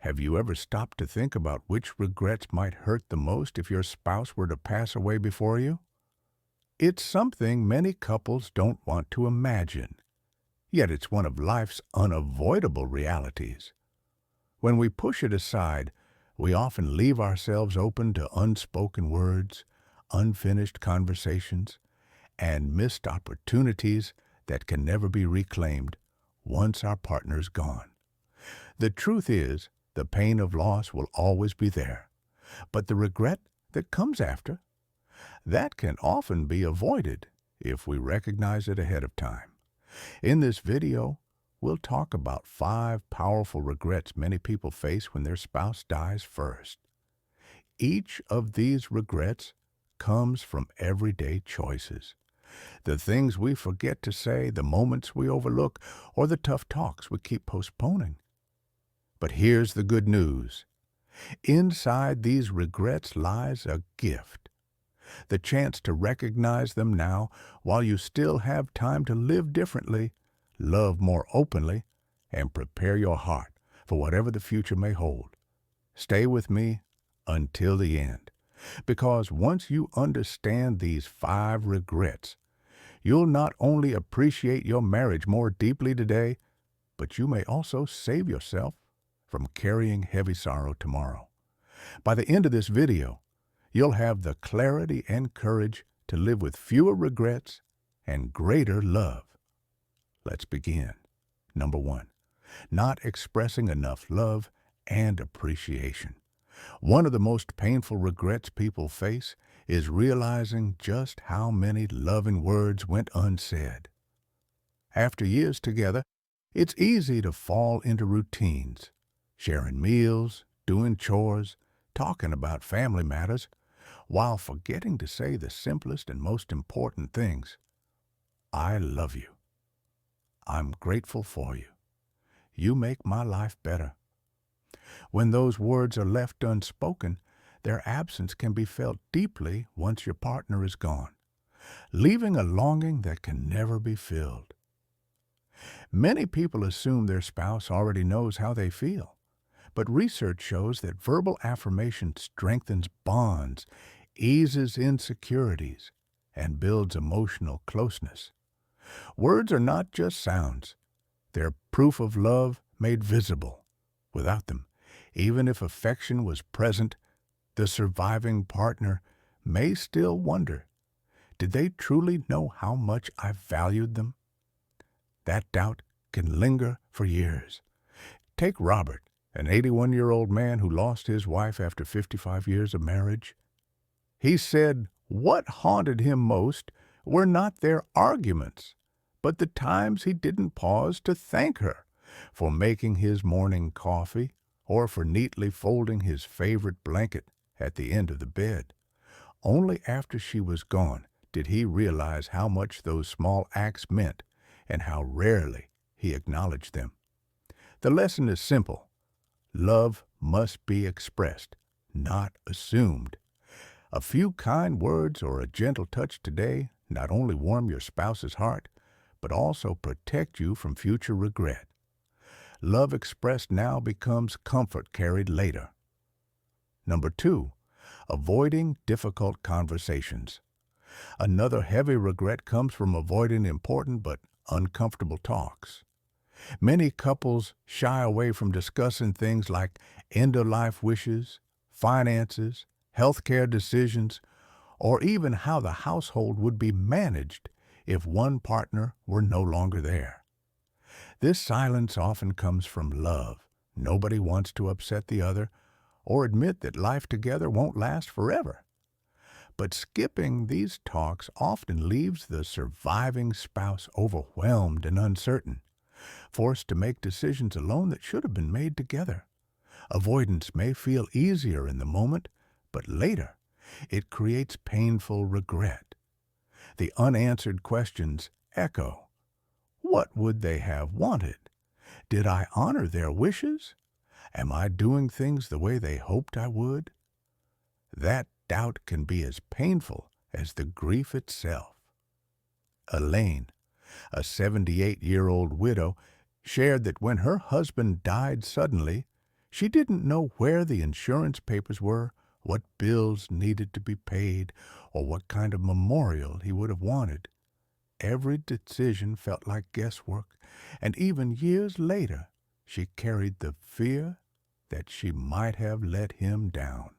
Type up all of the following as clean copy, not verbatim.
Have you ever stopped to think about which regrets might hurt the most if your spouse were to pass away before you? It's something many couples don't want to imagine, yet it's one of life's unavoidable realities. When we push it aside, we often leave ourselves open to unspoken words, unfinished conversations, and missed opportunities that can never be reclaimed once our partner's gone. The truth is, the pain of loss will always be there, but the regret that comes after, that can often be avoided if we recognize it ahead of time. In this video, we'll talk about 5 powerful regrets many people face when their spouse dies first. Each of these regrets comes from everyday choices. The things we forget to say, the moments we overlook, or the tough talks we keep postponing. But here's the good news. Inside these regrets lies a gift. The chance to recognize them now while you still have time to live differently, love more openly, and prepare your heart for whatever the future may hold. Stay with me until the end, because once you understand these 5 regrets, you'll not only appreciate your marriage more deeply today, but you may also save yourself from carrying heavy sorrow tomorrow. By the end of this video, you'll have the clarity and courage to live with fewer regrets and greater love. Let's begin. Number 1, not expressing enough love and appreciation. One of the most painful regrets people face is realizing just how many loving words went unsaid. After years together, it's easy to fall into routines, sharing meals, doing chores, talking about family matters, while forgetting to say the simplest and most important things. I love you. I'm grateful for you. You make my life better. When those words are left unspoken, their absence can be felt deeply once your partner is gone, leaving a longing that can never be filled. Many people assume their spouse already knows how they feel, but research shows that verbal affirmation strengthens bonds, eases insecurities, and builds emotional closeness. Words are not just sounds. They're proof of love made visible. Without them, even if affection was present, the surviving partner may still wonder, did they truly know how much I valued them? That doubt can linger for years. Take Robert, an 81-year-old man who lost his wife after 55 years of marriage. He said what haunted him most were not their arguments, but the times he didn't pause to thank her for making his morning coffee or for neatly folding his favorite blanket at the end of the bed. Only after she was gone did he realize how much those small acts meant and how rarely he acknowledged them. The lesson is simple. Love must be expressed, not assumed. A few kind words or a gentle touch today not only warm your spouse's heart, but also protect you from future regret. Love expressed now becomes comfort carried later. Number 2, avoiding difficult conversations. Another heavy regret comes from avoiding important but uncomfortable talks. Many couples shy away from discussing things like end-of-life wishes, finances, healthcare decisions, or even how the household would be managed if one partner were no longer there. This silence often comes from love. Nobody wants to upset the other or admit that life together won't last forever. But skipping these talks often leaves the surviving spouse overwhelmed and uncertain, forced to make decisions alone that should have been made together. Avoidance may feel easier in the moment, but later it creates painful regret. The unanswered questions echo. What would they have wanted? Did I honor their wishes? Am I doing things the way they hoped I would? That doubt can be as painful as the grief itself. Elaine, a 78-year-old widow, shared that when her husband died suddenly, She didn't know where the insurance papers were, what bills needed to be paid, or what kind of memorial he would have wanted. Every decision felt like guesswork, and even years later, she carried the fear that she might have let him down.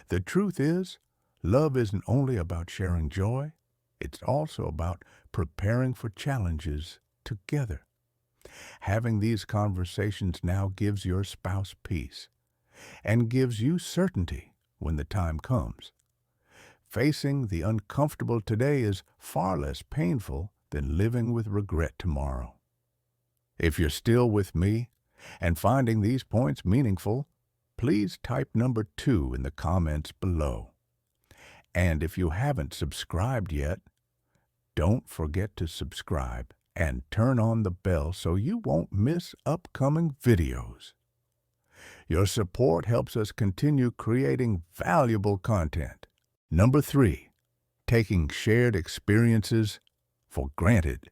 The truth is, love isn't only about sharing joy, it's also about preparing for challenges together. Having these conversations now gives your spouse peace and gives you certainty when the time comes. Facing the uncomfortable today is far less painful than living with regret tomorrow. If you're still with me and finding these points meaningful, please type number 2 in the comments below. And if you haven't subscribed yet, don't forget to subscribe and turn on the bell so you won't miss upcoming videos. Your support helps us continue creating valuable content. Number 3, taking shared experiences for granted.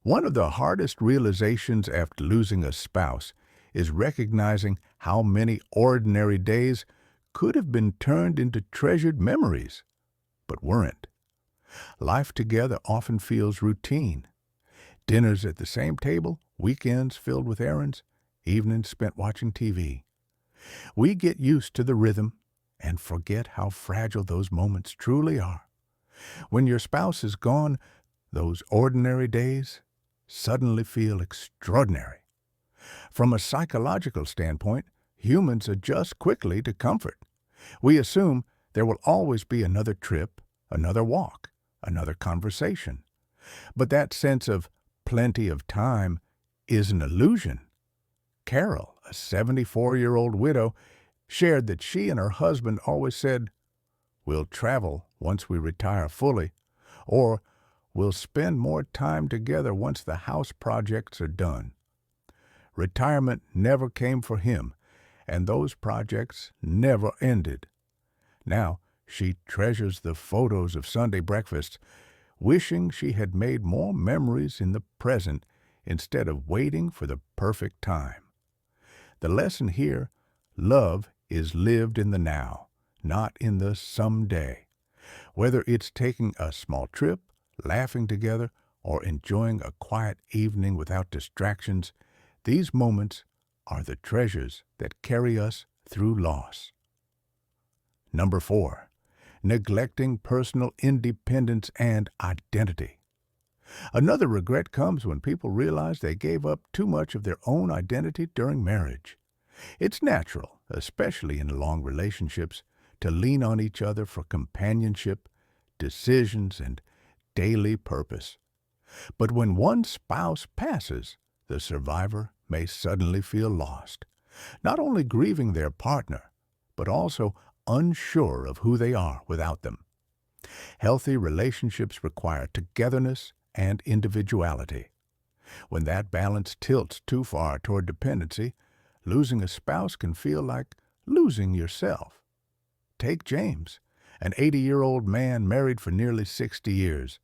One of the hardest realizations after losing a spouse is recognizing how many ordinary days could have been turned into treasured memories, but weren't. Life together often feels routine. Dinners at the same table, weekends filled with errands, evenings spent watching TV. We get used to the rhythm and forget how fragile those moments truly are. When your spouse is gone, those ordinary days suddenly feel extraordinary. From a psychological standpoint, humans adjust quickly to comfort. We assume there will always be another trip, another walk, another conversation. But that sense of plenty of time is an illusion. Carol, a 74-year-old widow, shared that she and her husband always said, "We'll travel once we retire fully," or "We'll spend more time together once the house projects are done." Retirement never came for him, and those projects never ended. Now she treasures the photos of Sunday breakfasts, wishing she had made more memories in the present instead of waiting for the perfect time. The lesson here, love is lived in the now, not in the someday. Whether it's taking a small trip, laughing together, or enjoying a quiet evening without distractions, these moments are the treasures that carry us through loss. Number 4, neglecting personal independence and identity. Another regret comes when people realize they gave up too much of their own identity during marriage. It's natural, especially in long relationships, to lean on each other for companionship, decisions, and daily purpose. But when one spouse passes, the survivor may suddenly feel lost, not only grieving their partner, but also unsure of who they are without them. Healthy relationships require togetherness and individuality. When that balance tilts too far toward dependency, losing a spouse can feel like losing yourself. Take James, an 80-year-old man married for nearly 60 years.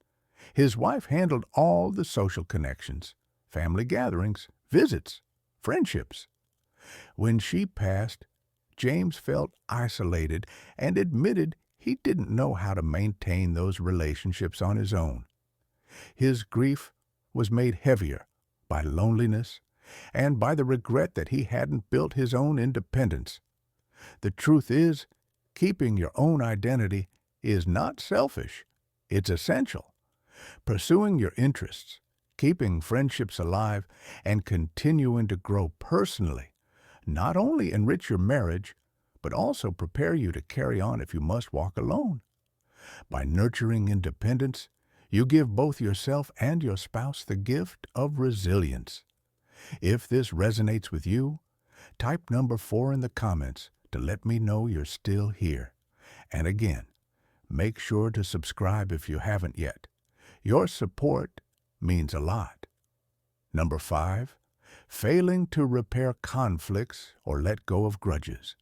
His wife handled all the social connections, family gatherings, visits, friendships. When she passed, James felt isolated and admitted he didn't know how to maintain those relationships on his own. His grief was made heavier by loneliness and by the regret that he hadn't built his own independence. The truth is, keeping your own identity is not selfish, it's essential. Pursuing your interests, keeping friendships alive, and continuing to grow personally not only enrich your marriage, but also prepare you to carry on if you must walk alone. By nurturing independence, you give both yourself and your spouse the gift of resilience. If this resonates with you, type number 4 in the comments to let me know you're still here. And again, make sure to subscribe if you haven't yet. Your support means a lot. Number 5, failing to repair conflicts or let go of grudges.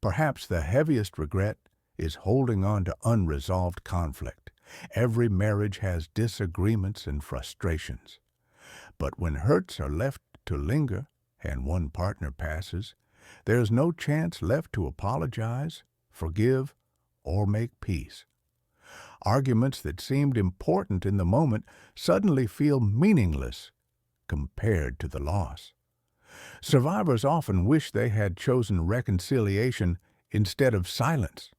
Perhaps the heaviest regret is holding on to unresolved conflict. Every marriage has disagreements and frustrations. But when hurts are left to linger and one partner passes, There's no chance left to apologize, forgive, or make peace. Arguments that seemed important in the moment suddenly feel meaningless compared to the loss. Survivors often wish they had chosen reconciliation instead of silence.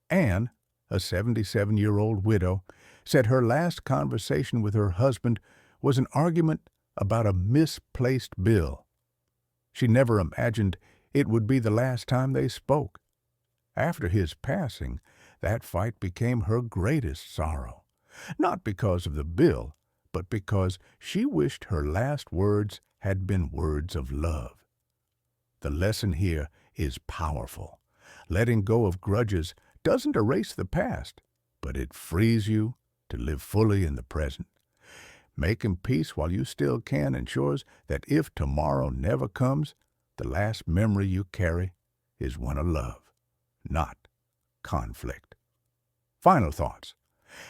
Anne, a 77-year-old widow, said her last conversation with her husband was an argument about a misplaced bill. She never imagined it would be the last time they spoke. After his passing, that fight became her greatest sorrow, not because of the bill, but because she wished her last words had been words of love. The lesson here is powerful. Letting go of grudges doesn't erase the past, but it frees you to live fully in the present. Making peace while you still can ensures that if tomorrow never comes, the last memory you carry is one of love, not conflict. Final thoughts.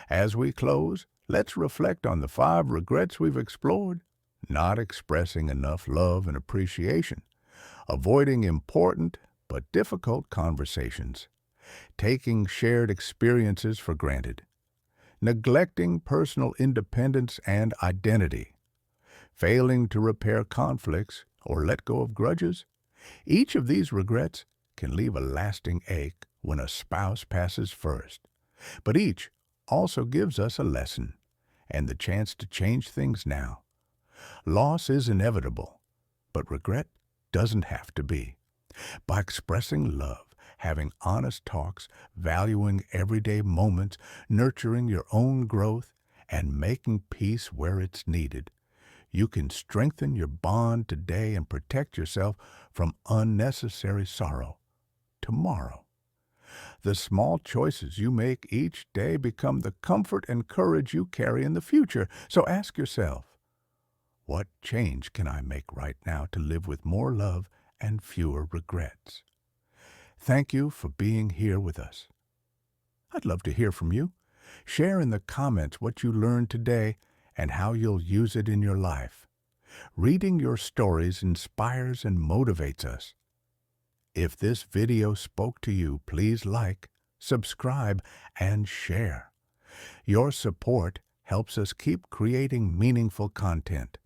As we close, let's reflect on the 5 regrets we've explored. Not expressing enough love and appreciation, avoiding important but difficult conversations, taking shared experiences for granted, neglecting personal independence and identity, failing to repair conflicts or let go of grudges. Each of these regrets can leave a lasting ache when a spouse passes first, but each also gives us a lesson and the chance to change things now. Loss is inevitable, but regret doesn't have to be. By expressing love, having honest talks, valuing everyday moments, nurturing your own growth, and making peace where it's needed, you can strengthen your bond today and protect yourself from unnecessary sorrow tomorrow. The small choices you make each day become the comfort and courage you carry in the future. So ask yourself, what change can I make right now to live with more love and fewer regrets? Thank you for being here with us. I'd love to hear from you. Share in the comments what you learned today and how you'll use it in your life. Reading your stories inspires and motivates us. If this video spoke to you, please like, subscribe, and share. Your support helps us keep creating meaningful content.